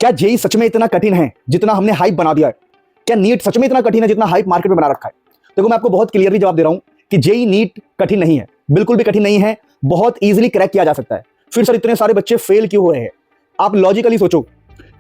क्या जेई सच में इतना कठिन है जितना हमने हाइप बना दिया है? क्या नीट सच में इतना कठिन है जितना हाइप मार्केट में बना रखा है? देखो, मैं आपको बहुत क्लियरली जवाब दे रहा हूं कि जेई नीट कठिन नहीं है, बिल्कुल भी कठिन नहीं है, बहुत इजीली क्रैक किया जा सकता है। फिर सर इतने सारे बच्चे फेल क्यों हो रहे हैं? आप लॉजिकली सोचो,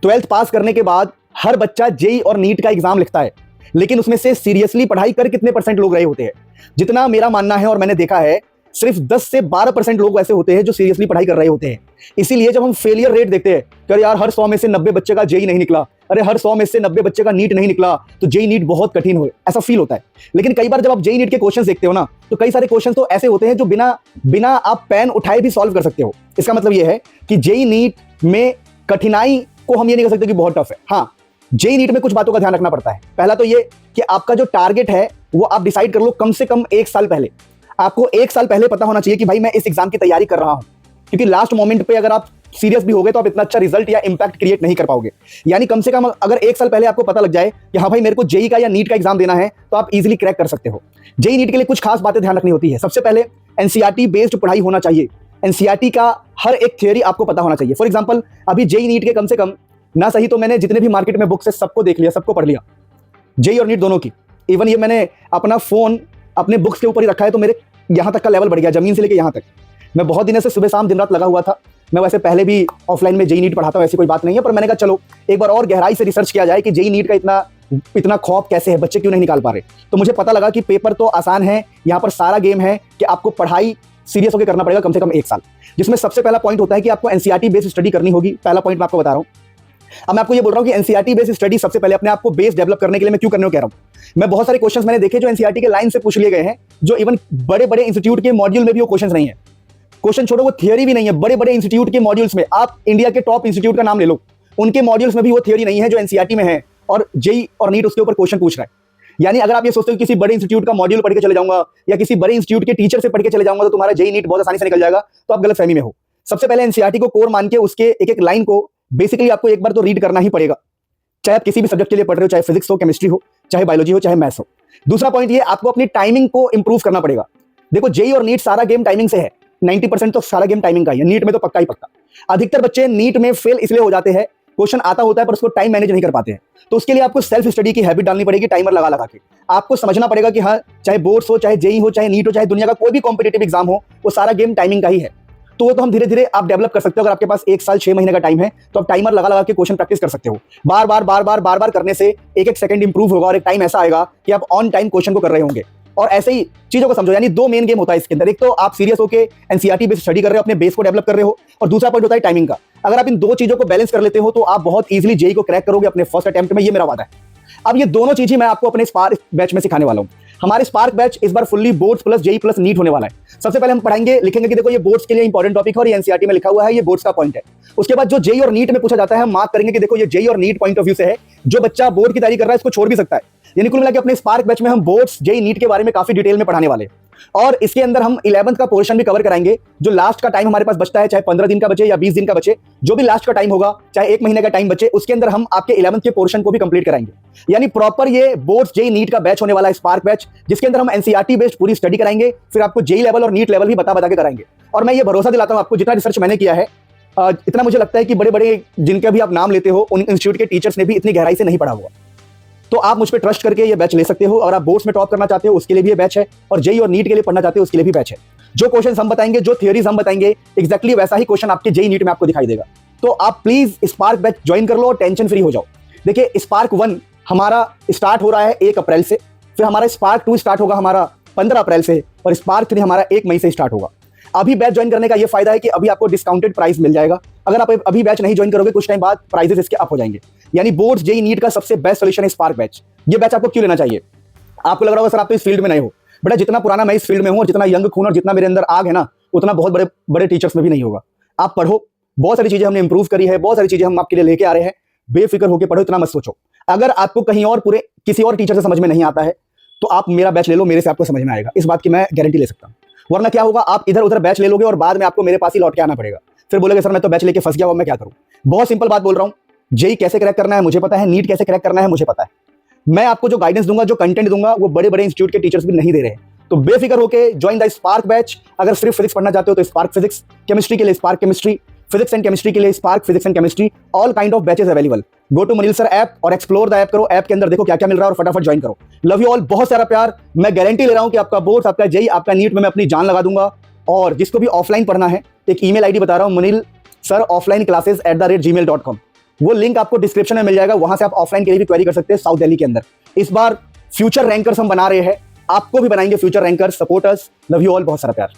12th पास करने के बाद हर बच्चा जेई और नीट का एग्जाम लिखता है, लेकिन उसमें से सीरियसली पढ़ाई कर कितने परसेंट लोग रहे होते हैं? जितना मेरा मानना है और मैंने देखा है, सिर्फ 10 से 12% लोग ऐसे होते हैं जो सीरियसली पढ़ाई कर रहे होते हैं। इसीलिए जब हम फेलियर रेट देखते हैं कि यार हर 100 में से 90 बच्चे का जेई नहीं निकला, अरे हर 100 में से 90 बच्चे का नीट नहीं निकला, तो जेई नीट बहुत कठिन हो, ऐसा फील होता है। लेकिन कई बार जब आप जेई नीट के क्वेश्चंस देखते हो ना, तो कई सारे क्वेश्चंस तो ऐसे होते हैं जो बिना आप पेन उठाए भी सॉल्व कर सकते हो। इसका मतलब यह है कि जेई नीट में कठिनाई को हम ये नहीं कह सकते कि बहुत टफ है। हाँ, जेई नीट में कुछ बातों का ध्यान रखना पड़ता है। पहला तो ये कि आपका जो टारगेट है वो आप डिसाइड कर लो कम से कम 1 साल पहले। आपको 1 साल पहले पता होना चाहिए कि भाई मैं इस एग्जाम की तैयारी कर रहा हूं, क्योंकि लास्ट मोमेंट पे अगर आप सीरियस भी हो गए तो आप इतना अच्छा रिजल्ट या इंपैक्ट क्रिएट नहीं कर पाओगे। यानी कम से कम अगर 1 साल पहले आपको पता लग जाए कि हाँ भाई मेरे को जेई का या नीट का एग्जाम देना है, तो आप इजीली क्रैक कर सकते हो। जेई नीट के लिए कुछ खास बातें ध्यान रखनी होती है। सबसे पहले एनसीईआरटी बेस्ड पढ़ाई होना चाहिए। एनसीईआरटी का हर एक थ्योरी आपको पता होना चाहिए। फॉर एग्जाम्पल, अभी जेई नीट के कम से कम ना सही तो मैंने जितने भी मार्केट में बुक्स है सबको देख लिया, सबको पढ़ लिया, जेई और नीट दोनों की। इवन ये मैंने अपना फोन अपने बुक्स के ऊपर ही रखा है, तो मेरे यहाँ तक का लेवल बढ़ गया, जमीन से लेके यहाँ तक। मैं बहुत दिनों से सुबह शाम दिन रात लगा हुआ था। मैं वैसे पहले भी ऑफलाइन में जेई नीट पढ़ाता हूँ, ऐसी कोई बात नहीं है, पर मैंने कहा चलो एक बार और गहराई से रिसर्च किया जाए कि जेई नीट का इतना खौफ कैसे है, बच्चे क्यों नहीं निकाल पा रहे। तो मुझे पता लगा कि पेपर तो आसान है, यहाँ पर सारा गेम है कि आपको पढ़ाई सीरियस होकर करना पड़ेगा कम से कम 1 साल। जिसमें सबसे पहला पॉइंट होता है कि आपको एनसीईआरटी बेस्ड स्टडी करनी होगी। पहला पॉइंट मैं आपको बता रहा हूँ। अब मैं आपको ये बोल रहा हूँ कि एनसीईआरटी बेस्ड स्टडी सबसे पहले अपने आप को बेस डेवलप करने के लिए मैं क्यों करने को कह रहा हूँ। मैं बहुत सारे क्वेश्चंस मैंने देखे जो एनसीईआरटी के लाइन से पूछ लिए गए हैं, जो इवन बड़े बड़े इंस्टीट्यूट के मॉड्यूल में भी वो क्वेश्चंस नहीं है। क्वेश्चन छोड़ो, वो थियरी भी नहीं है। बड़े बड़े इंस्टीट्यूट के मॉड्यूल्स में, आप इंडिया के टॉप इंस्टीट्यूट का नाम ले लो, उनके मॉड्यूल्स में भी वो थियरी नहीं है जो एनसीईआरटी में है, और जेई और नीट उसके ऊपर क्वेश्चन पूछ रहा है। यानी अगर आप ये सोचते हो किसी बड़े इंस्टीट्यूट का मॉड्यूल पढ़ के चले जाऊंगा या किसी बड़े इंस्टीट्यूट के टीचर से पढ़ के चले जाऊंगा तो तुम्हारा जेई नीट बहुत आसानी से निकल जाएगा, तो आप गलतफहमी में हो। सबसे पहले एनसीईआरटी को कोर मान के उसके एक एक लाइन को बेसिकली आपको एक बार तो रीड करना ही पड़ेगा, चाहे आप किसी भी सब्जेक्ट के लिए पढ़ रहे हो, चाहे फिजिक्स हो, केमिस्ट्री हो, चाहे बायोलॉजी हो, चाहे मैथ्स हो। दूसरा पॉइंट ये, आपको अपनी टाइमिंग को इंप्रूव करना पड़ेगा। देखो, जेई और नीट सारा गेम टाइमिंग से है। 90% तो सारा गेम टाइमिंग का ही है। नीट में तो पक्का ही पक्का। अधिकतर बच्चे नीट में फेल इसलिए हो जाते हैं, क्वेश्चन आता होता है पर उसको टाइम मैनेज नहीं कर पाते हैं। तो उसके लिए आपको सेल्फ स्टडी की हैबिट डालनी पड़ेगी, टाइमर लगा लगा के। आपको समझना पड़ेगा कि हाँ, चाहे बोर्ड्स हो, चाहे जेई हो, चाहे नीट हो, चाहे दुनिया का कोई भी कॉम्पिटिटिव एग्जाम हो, वो सारा गेम टाइमिंग का ही है। तो वो तो हम धीरे धीरे आप डेवलप कर सकते हो। अगर आपके पास 1 साल 6 महीने का टाइम है तो आप टाइमर लगा लगा के क्वेश्चन प्रैक्टिस कर सकते हो। बार बार करने से एक एक सेकंड इंप्रूव होगा और एक टाइम ऐसा आएगा कि आप ऑन टाइम क्वेश्चन को कर रहे होंगे। और ऐसे ही चीजों को समझो। यानी 2 मेन गेम होता है इसके अंदर। एक तो आप सीरियस होकर एनसीईआरटी बेस्ड स्टडी कर रहे हो, अपने बेस को डेवलप कर रहे हो, और दूसरा पॉइंट होता है टाइमिंग का। अगर आप इन 2 चीजों को बैलेंस कर लेते हो तो आप बहुत इजीली जेई को क्रैक करोगे अपने फर्स्ट अटेम्प्ट में, ये मेरा वादा है। अब ये दोनों चीजें मैं आपको अपने स्पार्क बैच में सिखाने वाला हूं। हमारे स्पार्क बैच इस बार fully boards plus JEE plus NEET होने वाला है। सबसे पहले हम पढ़ाएंगे, लिखेंगे कि देखो ये बोर्ड्स के लिए इंपॉर्टेंट टॉपिक है और ये एनसीईआरटी में लिखा हुआ है, ये बोर्ड्स का पॉइंट है। उसके बाद जो जेई और नीट में पूछा जाता है हम मार्क करेंगे कि देखो ये जेई और नीट पॉइंट ऑफ व्यू से है। जो बच्चा बोर्ड की तैयारी कर रहा है इसको छोड़ भी सकता है। यानी कुल मिला के अपने स्पार्क बैच में हम बोर्ड्स, जेई, नीट के बारे में काफी डिटेल में पढ़ाने वाले हैं। और इसके अंदर हम 11th का पोर्शन भी कवर कराएंगे। जो लास्ट का टाइम हमारे पास बचता है, चाहे 15 दिन का बचे या 20 दिन का बचे, जो भी लास्ट का टाइम होगा, चाहे 1 महीने का टाइम बचे, उसके अंदर हम आपके 11th के पोर्शन को भी कंप्लीट कराएंगे। यानी प्रॉपर ये बोर्ड्स, जेई, नीट का बैच होने वाला है, स्पार्क बैच, जिसके अंदर हम एनसीईआरटी बेस्ड पूरी स्टडी कराएंगे, फिर आपको जेई लेवल और नीट लेवल भी बता के कराएंगे। और मैं ये भरोसा दिलाता हूं आपको, जितना रिसर्च मैंने किया है, इतना मुझे लगता है कि बड़े बड़े जिनके भी आप नाम लेते हो उन इंस्टीट्यूट के टीचर्स ने भी इतनी गहराई से नहीं पढ़ा हुआ। तो आप मुझ पर ट्रस्ट करके ये बैच ले सकते हो। और आप बोर्ड्स में टॉप करना चाहते हो उसके लिए भी ये बैच है, और जेई और नीट के लिए पढ़ना चाहते हो उसके लिए भी बैच है। जो क्वेश्चन हम बताएंगे, जो थियरीज हम बताएंगे, एग्जैक्टली वैसा ही क्वेश्चन आपके जेई नीट में आपको दिखाई देगा। तो आप प्लीज स्पार्क बैच ज्वाइन कर लो और टेंशन फ्री हो जाओ। देखिए, स्पार्क 1 हमारा स्टार्ट हो रहा है 1 अप्रैल से, फिर हमारा स्पार्क 2 स्टार्ट होगा हमारा 15 अप्रैल से, और स्पार्क 3 हमारा 1 मई से स्टार्ट होगा। अभी बैच ज्वाइन करने का ये फायदा है कि अभी आपको डिस्काउंटेड प्राइस मिल जाएगा। अगर आप अभी बैच नहीं ज्वाइन करोगे, कुछ टाइम बाद प्राइसेस इसके अप हो जाएंगे। यानी बोर्ड्स, जेई, नीट का सबसे बेस्ट सोल्यूशन है स्पार्क बैच। ये बैच आपको क्यों लेना चाहिए? आपको लग रहा होगा सर आप तो इस फील्ड में नहीं हो। बेटा, जितना पुराना मैं इस फील्ड में हूं और जितना यंग खून और जितना मेरे अंदर आग है ना, उतना बहुत बड़े बड़े टीचर्स में भी नहीं होगा। आप पढ़ो, बहुत सारी चीजें हमने इंप्रूव करी है, बहुत सारी चीजें हम आपके लिए लेके आ रहे हैं। बेफिक्र होकर पढ़ो, इतना मत सोचो। अगर आपको कहीं और पूरे किसी और टीचर से समझ में नहीं आता है तो आप मेरा बैच ले लो, मेरे से आपको समझ में आएगा, इस बात की मैं गारंटी ले सकता हूं। वरना क्या होगा, आप इधर उधर बैच ले लोगे और बाद में आपको मेरे पास ही लौट के आना पड़ेगा। फिर बोलोगे सर मैं तो बैच लेके फंस गया हूं, मैं क्या करूं। बहुत सिंपल बात बोल रहा हूं, जेई कैसे क्रैक करना है मुझे पता है, नीट कैसे क्रैक करना है मुझे पता है। मैं आपको जो गाइडेंस दूंगा, जो कंटेंट दूंगा, वो बड़े बड़े इंस्टीट्यूट के टीचर्स भी नहीं दे रहे हैं। तो बेफिक्र होकर ज्वाइन द स्पार्क बैच। अगर सिर्फ फिजिक्स पढ़ना चाहते हो तो स्पार्क फिजिक्स, केमिस्ट्री के लिए Spark chemistry, physics and chemistry के लिए Spark physics and chemistry, all kind of batches available. Go to Manil sir app और एक्सप्लोर द ऐप करो, ऐप के अंदर देखो क्या क्या मिल रहा है और फटाफट ज्वाइन करो। लव यू ऑल, बहुत सारा प्यार। मैं गारंटी ले रहा हूं कि आपका बोर्ड, आपका जेई, आपका नीट में मैं अपनी जान लगा दूंगा। और जिसको भी ऑफलाइन पढ़ना है, एक ईमेल आईडी बता रहा हूं, मनील सर ऑफलाइन क्लासेस @gmail.com, वो लिंक आपको डिस्क्रिप्शन में मिल जाएगा। वहां से आप ऑफलाइन के लिए भी क्वेरी कर सकते हैं साउथ दिल्ली के अंदर। इस बार फ्यूचर रैंकर्स हम बना रहे हैं, आपको भी बनाएंगे future rankers. Supporters, love you all, बहुत सारा प्यार।